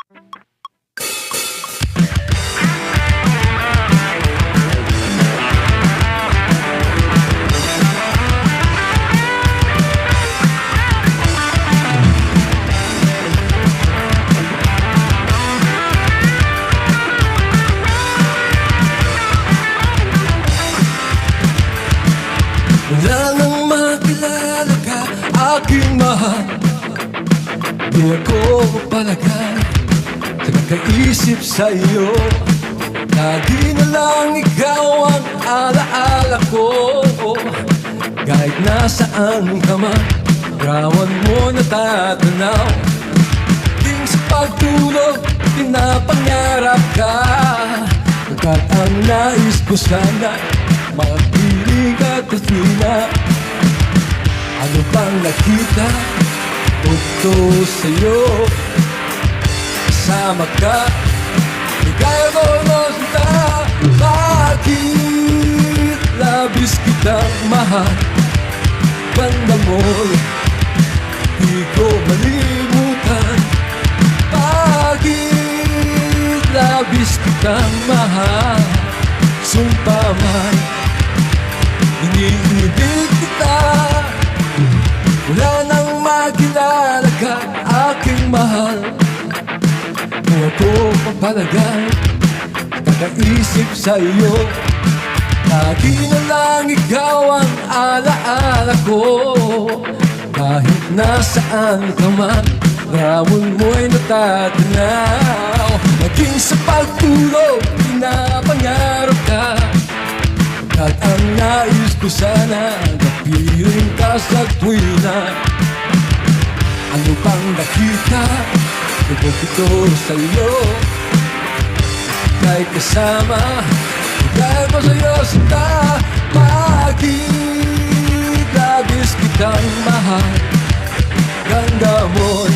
Wala nang makilala ka, aking mahal. Di ako mapalagay sa kakaisip sa'yo. Lagi na lang ikaw ang alaala ko. Kahit nasaan ka man, rawan mo natatanaw. Ting sa pagtulog, pinapangarap ka. Pagkat ang nais ko sana mapiling at kasina. Ano bang nakita ko sa'yo? Kasama ka, di kaya ko masunta. Bakit labis kitang mahal? Ganda mo'y di ko malimutan. Bakit labis kitang mahal? Sumpa man, iniibig kita. Wala nang makilala ka, aking mahal. Kung ako papalagay, kakaisip sa'yo. Lagi na lang ikaw ang alaala ko. Kahit nasaan ka man, ramon mo'y natatanaw. Maging sa pagtulog, pinapangarap ka. At ang nais ko sana, napiling ka sa tuwina. Ano bang nakita ko sa'yo? Kahit kasama, dahil pa sa'yo sinta. Bakit labis kitang mahal? Ganda mo